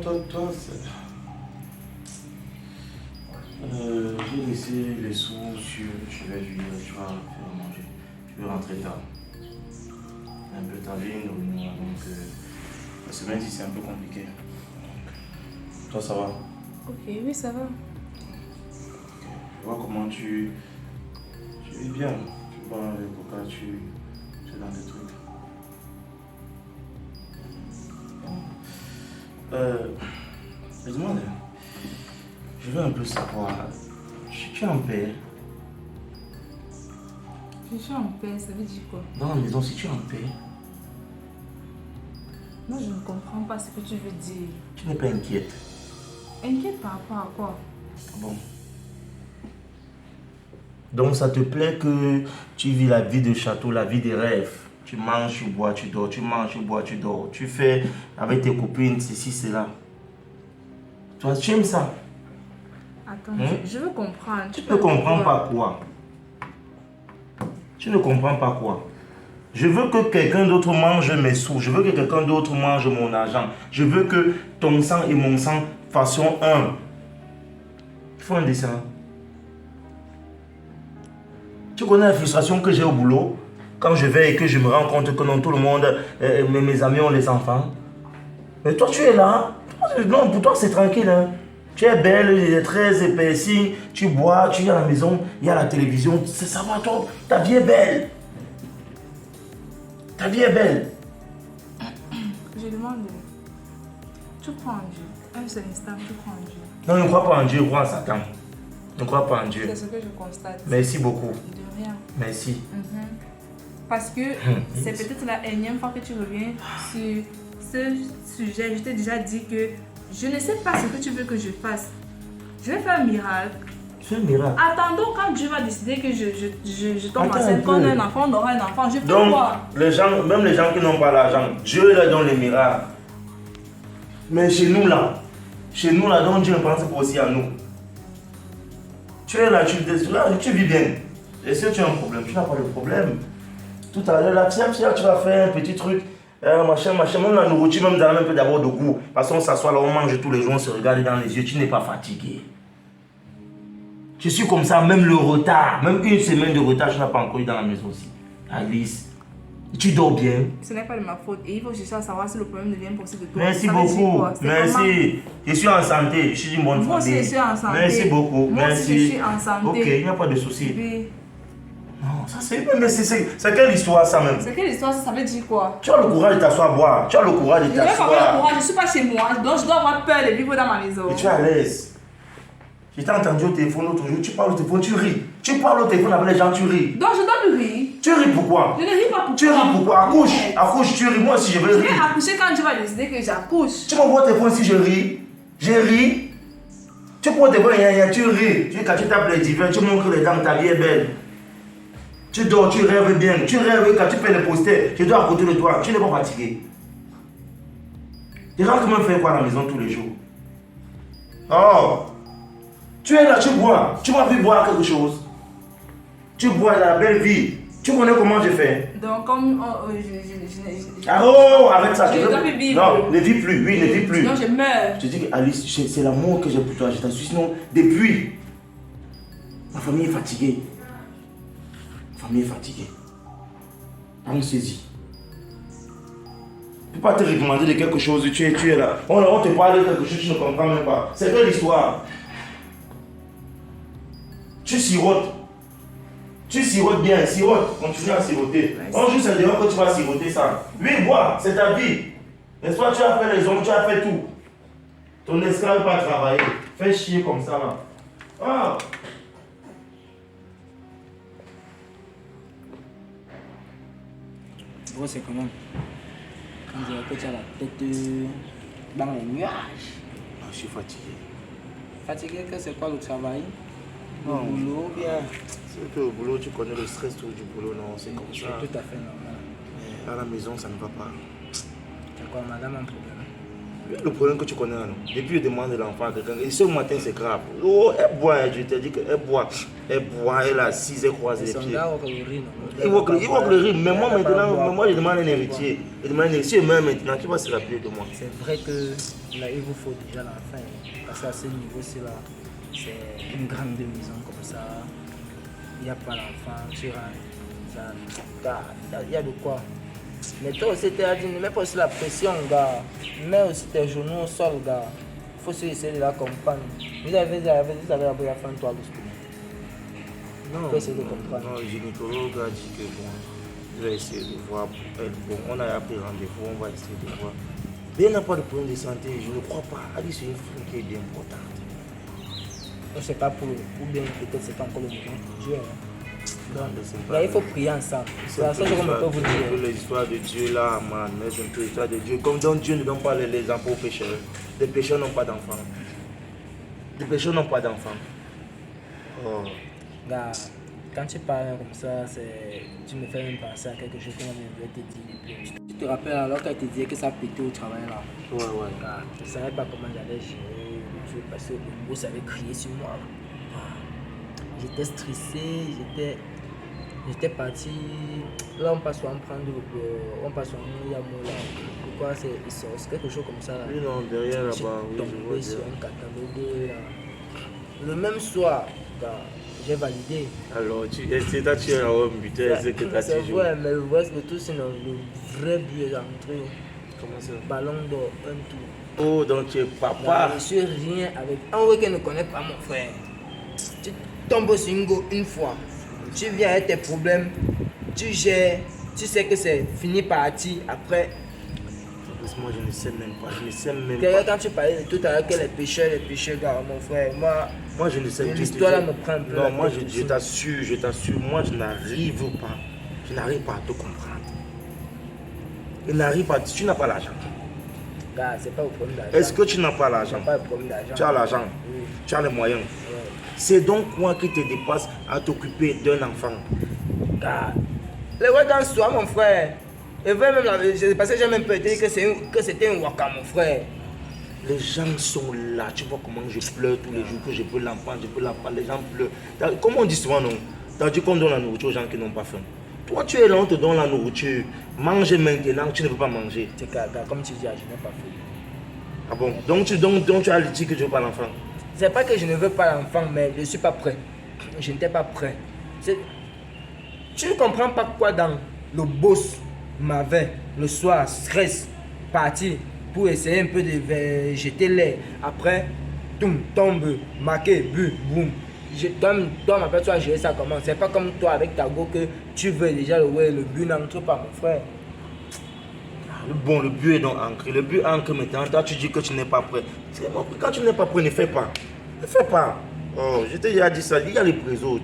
toi, j'ai laissé les sous sur je vais lui dire, tu vas faire manger. Je vais rentrer tard. Un peu tard, j'ai une réunion, donc la semaine-ci c'est un peu compliqué. Toi, ça va? Ok, oui, ça va. Je vois comment tu es bien. Tu bois le coca, tu es dans tes trucs. Je me demande, je veux un peu savoir, tu es en paix? Je suis en paix, ça veut dire quoi? Dans la maison, si tu es en paix, Moi, je ne comprends pas ce que tu veux dire. tu n'es pas inquiète. Inquiète par rapport à quoi? Bon. Donc ça te plaît que tu vis la vie de château, la vie des rêves. Tu manges, tu bois, tu dors, tu manges, tu bois, tu dors. Tu fais avec tes copines, ceci, cela. Toi, tu aimes ça? Attends, je veux comprendre. Tu ne comprends pas quoi? Tu ne comprends pas quoi? Je veux que quelqu'un d'autre mange mes sous. Je veux que quelqu'un d'autre mange mon argent. Je veux que ton sang et mon sang fassions un. Il faut un dessin. Tu connais la frustration que j'ai au boulot quand je vais et que je me rends compte que non, tout le monde, mes amis ont les enfants. Mais toi, tu es là. Non, pour toi, c'est tranquille. Hein. Tu es belle, il est très épaissi. Tu bois, tu es à la maison, il y a la télévision. Ça va, toi. Ta vie est belle. Ta vie est belle. Je demande, tu crois en Dieu? Un seul instant, tu crois en Dieu? Non, je ne crois pas en Dieu, je crois en Satan. Je ne crois pas en Dieu. C'est ce que je constate. Merci beaucoup. De rien. Merci. Parce que c'est peut-être la énième fois que tu reviens sur ce sujet. Je t'ai déjà dit que je ne sais pas ce que tu veux que je fasse. Je vais faire un miracle. C'est un miracle. Attendons quand Dieu va décider que je tombe Attends enceinte, un qu'on peu. a un enfant, on aura un enfant. Je fais Donc, quoi? les gens, même les gens qui n'ont pas l'argent, Dieu leur donne les miracles. Mais chez nous là, donc Dieu ne pense pas aussi à nous. Tu es là, tu vis bien. Est-ce que tu as un problème? Tu n'as pas de problème. Tout à l'heure, là, tu vas faire un petit truc, machin, même la nourriture, même donne un peu d'abord de goût. Parce qu'on s'assoit là, on mange tous les jours, on se regarde dans les yeux, tu n'es pas fatigué. Je suis comme ça, même le retard, même une semaine de retard, je n'ai pas encore eu dans la maison aussi. Alice, tu dors bien? Ce n'est pas de ma faute et il faut chercher à savoir si le problème devient possible de toi. Merci Ça veut dire beaucoup, quoi? C'est merci. comment? Je suis en santé, je suis une bonne Moi aussi, santé. je suis en santé. Merci beaucoup, Moi merci. aussi, je suis en santé. Ok, il n'y a pas de souci. Oui. Non, ça c'est quelle histoire ça même? C'est quelle histoire? Ça veut dire quoi? Tu as le courage de t'asseoir boire, tu as le courage de Je n'ai pas le t'asseoir. courage, je ne suis pas chez moi, donc je dois avoir peur de vivre dans ma maison. Et tu es à l'aise. Je t'ai entendu au téléphone l'autre jour, tu parles au téléphone, tu ris. Tu parles au téléphone avec les gens, tu ris. Donc je dois plus rire. Tu ris pourquoi? Je ne ris pas pourquoi. Tu ris pourquoi? Accouche, tu ris. Moi aussi je vais Je rire. vais accoucher quand Dieu va décider que j'accouche. Tu m'envoies au téléphone si je ris. Je ris. Tu prends tes téléphone, tu ris. Quand tu tapes les divers, tu montres les dents, ta vie est belle. Tu dors, tu rêves bien. Tu rêves quand tu fais les posters. Je dois à côté de toi. Tu n'es pas fatigué. Tu rentres même faire quoi à la maison tous les jours? Oh! Tu es là, tu bois. Tu m'as vu boire quelque chose. Tu bois la belle vie. Tu connais comment je fais? Donc comme Ah oh, arrête ça. Je ne dois plus vivre. Non, ne vis plus. Oui, ne vis plus. Sinon je meurs. Je te dis que Alice, c'est l'amour que j'ai pour toi. Je t'assure. Sinon, depuis, ma famille est fatiguée. Ma famille est fatiguée. Allons-y. Je ne peux pas te recommander de quelque chose. Tu es là. On te parle de quelque chose, tu ne comprends même pas. C'est quelle histoire? Tu sirotes. Tu sirotes bien, sirote. Continue à siroter. Un jour, c'est dehors que tu vas siroter ça. Oui, bois, c'est ta vie. N'est-ce pas? Tu as fait les hommes, tu as fait tout. Ton esclave n'a pas travaillé. Fais chier comme ça là. Ah! Gros, c'est comment? On dirait que tu as la tête dans les nuages. Ah, je suis fatigué. Fatigué, que c'est quoi le travail? Non. Le boulot, bien. C'est que au boulot, tu connais le stress du boulot, non? C'est comme C'est ça. tout à fait normal. Mais à la maison, ça ne va pas. C'est quoi, madame, un problème? Le problème que tu connais, non? Depuis je demande l'enfant à quelqu'un, et ce matin c'est grave. Oh, elle boit, je t'ai dit qu'elle boit, elle a 6, elle croise les pieds. Il voit que le rire, mais moi maintenant, moi je demande un héritier. Je demande un héritier, mais maintenant, qui va se rappeler de moi? C'est vrai que là, il vous faut déjà l'enfant. Parce qu'à ce niveau-ci, là, c'est une grande maison comme ça. Il n'y a pas l'enfant, tu rentres. Il y a de quoi. Mais toi aussi, tu as dit, ne mets pas aussi la pression, gars. Mets aussi tes genoux au sol, gars. Il faut essayer de la comprendre. Vous avez la fin de toi, Non, il faut essayer de comprendre. non, le gynécologue a dit que bon, je vais essayer de voir pour elle. Bon, on a appris rendez-vous, on va essayer de voir. Mais elle n'a pas de problème de santé, je ne crois pas. Elle dit c'est une femme qui est bien importante. On ne sait pas pour ou bien peut-être c'est pas encore le moment pour Dieu. Non, Là, il faut prier ensemble. C'est la seule chose qu'on peut vous dire. L'histoire de Dieu là, man, c'est un peu l'histoire de Dieu. Comme donc Dieu ne donne pas les enfants aux pécheurs. Les pécheurs n'ont pas d'enfants. Les pécheurs n'ont pas d'enfants. Oh. Gars, quand tu parles comme ça, tu me fais même penser à quelque chose qu'on vient de te dire. Tu te rappelles alors qu'elle te disait que ça pétait au travail là? Ouais. Gars, je ne savais pas comment j'allais gérer le truc parce que le boss avait crié sur moi. J'étais stressé, j'étais parti. Là, on passe à me prendre on passe à me là. Pourquoi c'est quelque chose comme ça là? Oui, non, derrière Je suis là-bas, oui, je tombé vois sur bien. un catalogue là. Le même soir, gars, j'ai validé. Alors, tu es à Rome, putain, c'est que tu as C'est toujours. vrai, mais le tout, c'est le vrai but est entré. Comment ça? Ballon d'or, un tour. Oh, donc tu es papa. Je suis rien avec un week-end ne connaît pas mon frère. Tu tombes sur une go une fois. Tu viens avec tes problèmes. Tu gères. Tu sais que c'est fini parti. Après, Moi, je ne sais même pas. Je ne sais même d'ailleurs, pas. quand tu parlais de tout à l'heure que les pécheurs, gars, mon frère, Moi, je ne sais pas. l'histoire là me prend un peu. Non, la moi, tête je t'assure, moi, je n'arrive pas. Je n'arrive pas à te comprendre. Je n'arrive pas. Tu n'as pas l'argent. Gars, c'est pas le problème d'argent. Est-ce que tu n'as pas l'argent? C'est pas le problème d'argent. Tu as l'argent. Oui. Tu as les moyens. Ouais. C'est donc quoi qui te dépasse à t'occuper d'un enfant? Gars, les ouais dans soi, mon frère. Et vrai même parce que j'ai même peur de dire que c'était un waka, mon frère. Les gens sont là, tu vois comment je pleure tous les jours, que je peux l'enfant, les gens pleurent. Comme on dit souvent, non? T'as dit qu'on donne la nourriture aux gens qui n'ont pas faim. Toi, tu es là, on te donne la nourriture. Mange maintenant, tu ne peux pas manger. C'est que, gars, comme tu dis, je n'ai pas fait. Ah bon? Donc tu as dit que tu veux pas l'enfant? C'est pas que je ne veux pas l'enfant, mais je ne suis pas prêt. Je n'étais pas prêt. Tu ne comprends pas quoi dans le boss m'avait le soir, stress, parti pour essayer un peu de jeter l'air. Après, tombe, marqué, but, boum. Toi, ma tu as géré ça comment? C'est pas comme toi avec ta go que tu veux déjà le but n'entre pas, mon frère. Bon, le but est donc ancré. Le but est ancré maintenant. Toi, tu dis que tu n'es pas prêt. Quand tu n'es pas prêt, ne fais pas. Ne fais pas. Oh, je t'ai déjà dit ça. Il y a les présos.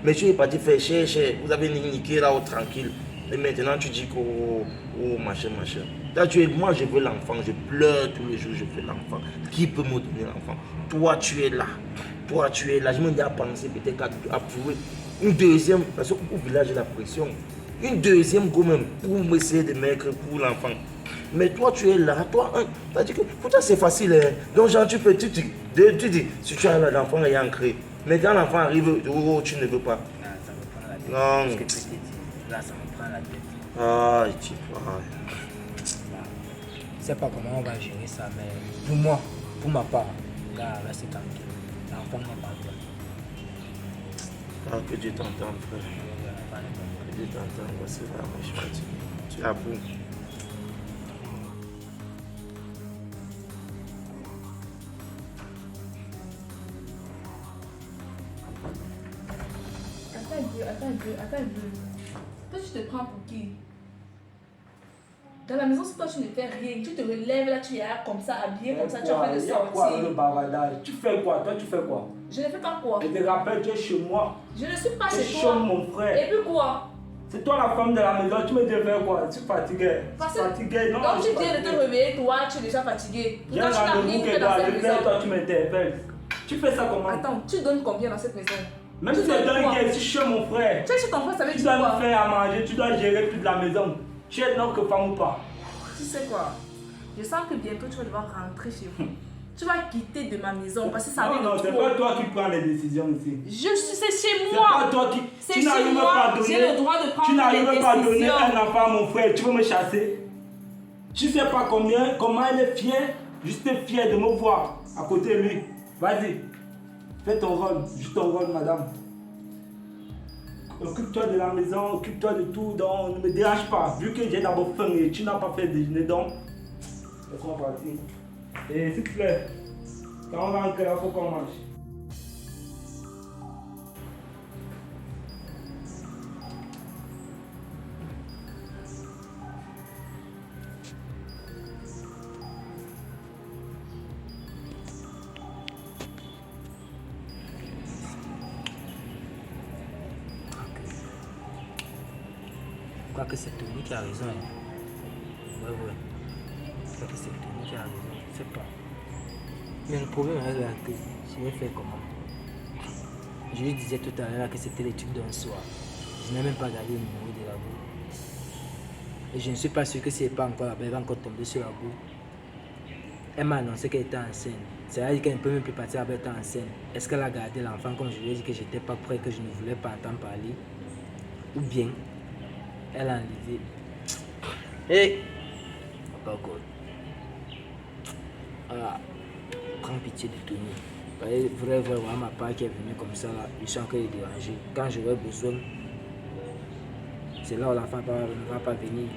Mais tu es parti faire cher. Vous avez niqué là, tranquille. Et maintenant, tu dis que machin. Là, moi, je veux l'enfant. Je pleure tous les jours. Je veux l'enfant. Qui peut me donner l'enfant? Toi, tu es là. Je me dis à penser peut-être à prouver une deuxième. Parce qu'au village, j'ai la pression. Une deuxième go même pour essayer de mettre pour l'enfant. Mais toi tu es là, t'as dit que pour toi c'est facile. Hein. Donc genre tu dis, si tu as l'enfant est ancré. Mais quand l'enfant arrive, tu ne veux pas. Là, ça me prend la tête. Non. Ce que tu dis, là, ça me prend la tête. Ah, tu vois. Je sais pas comment on va gérer ça, mais pour moi, pour ma part, là c'est tranquille. L'enfant n'est pas prêt. Ah, que Dieu t'entende, frère. Que Dieu t'entende, voici là, moi je suis fatigué. Tu as beau. Attends un peu. Toi, tu te prends pour qui? Dans la maison, si toi tu ne fais rien, tu te relèves là, tu es là comme ça, habillé comme ça, tu es en train de Il y a quoi le sortir. bavardage? Tu fais quoi? Toi, tu fais quoi? Je ne fais pas quoi? Je te rappelle, tu es chez moi. Je ne suis pas Tu es chez chez toi. mon frère. Et puis quoi? C'est toi la femme de la maison. Tu me dis faire quoi? Tu es fatigué. Parce Tu es fatigué. Non, donc je tu suis viens de te fatigué. réveiller, toi, tu es déjà fatigué. J'ai Pourtant, un tu n'as rendez-vous rien que fait dans toi. cette Je maison. fais, toi, tu m'interpelles. Tu fais ça comment? Attends, tu donnes combien dans cette maison? Même tu si tu donnes es quoi? dingue, tu es chez mon frère. Tu es chez ton frère, ça veut Tu dire dois quoi? me faire à manger. Tu dois gérer toute la maison. Tu es donc femme ou pas? Tu sais quoi? Je sens que bientôt tu vas devoir rentrer chez vous. Tu vas quitter de ma maison parce que ça Non, vient non, de c'est trop. pas toi qui prends les décisions ici. C'est chez C'est moi. pas toi qui. C'est Tu chez n'arrives moi. pas à donner. J'ai le droit de prendre Tu n'arrives les pas à donner décisions. un enfant à mon frère. Tu veux me chasser? Tu sais pas comment elle est fière, juste fière de me voir à côté de lui. Vas-y, fais ton rôle, juste ton rôle, madame. Occupe-toi de la maison, occupe-toi de tout, donc ne me dérange pas. Vu que j'ai d'abord faim et tu n'as pas fait déjeuner, donc laisse-moi partir. Et s'il te plaît, quand on rentre là, il faut qu'on mange. Je crois que c'est Tony qui a raison. Hein. Ouais. Je crois que c'est Tony qui a raison. Je sais pas. Mais le problème est là que je vais faire comment? Je lui disais tout à l'heure que c'était les trucs d'un soir. Je n'ai même pas gardé le numéro de la boue. Et je ne suis pas sûr que si elle n'est pas encore là-bas, elle va encore tomber sur la boue. Elle m'a annoncé qu'elle était enceinte. C'est-à-dire qu'elle ne peut même plus partir avec elle enceinte. Est-ce qu'elle a gardé l'enfant comme je lui ai dit que j'étais pas prêt, que je ne voulais pas entendre parler? Ou bien elle a enlevé. Hé! Pas encore. Ah, prends pitié de Tony. Il faudrait voir ma part qui est venue comme ça là. Je sens qu'elle est dérangée. Quand j'aurai besoin, c'est là où l'enfant ne va pas venir.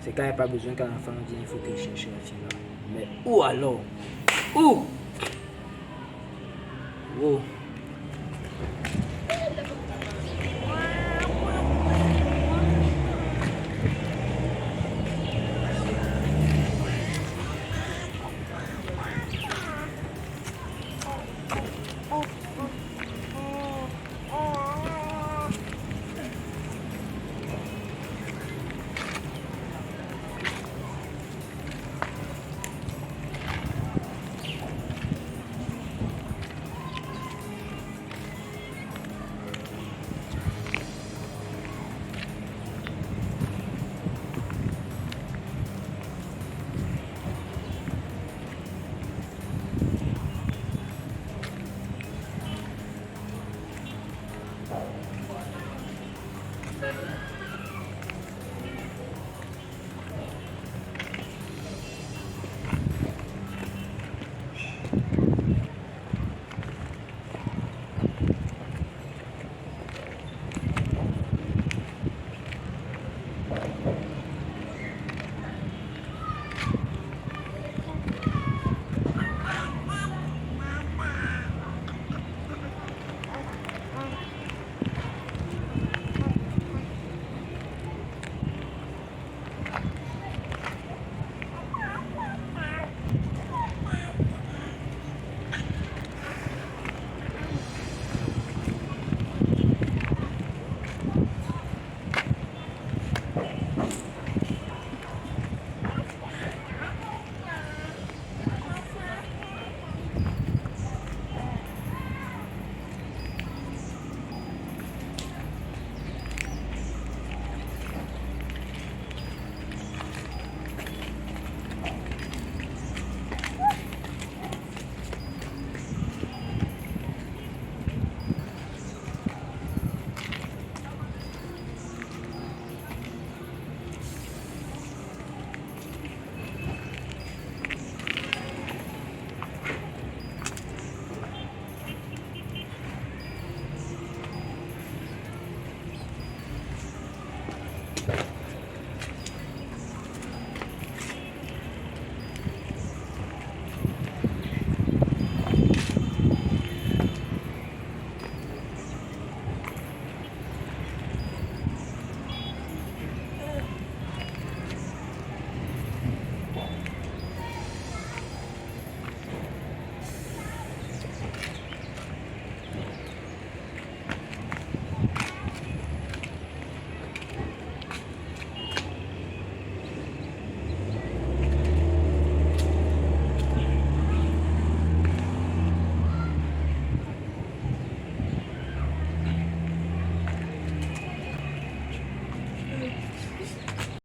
C'est quand il n'y a pas besoin qu'un enfant dit il faut que je cherche la fille là. Mais où alors? Où? Oh.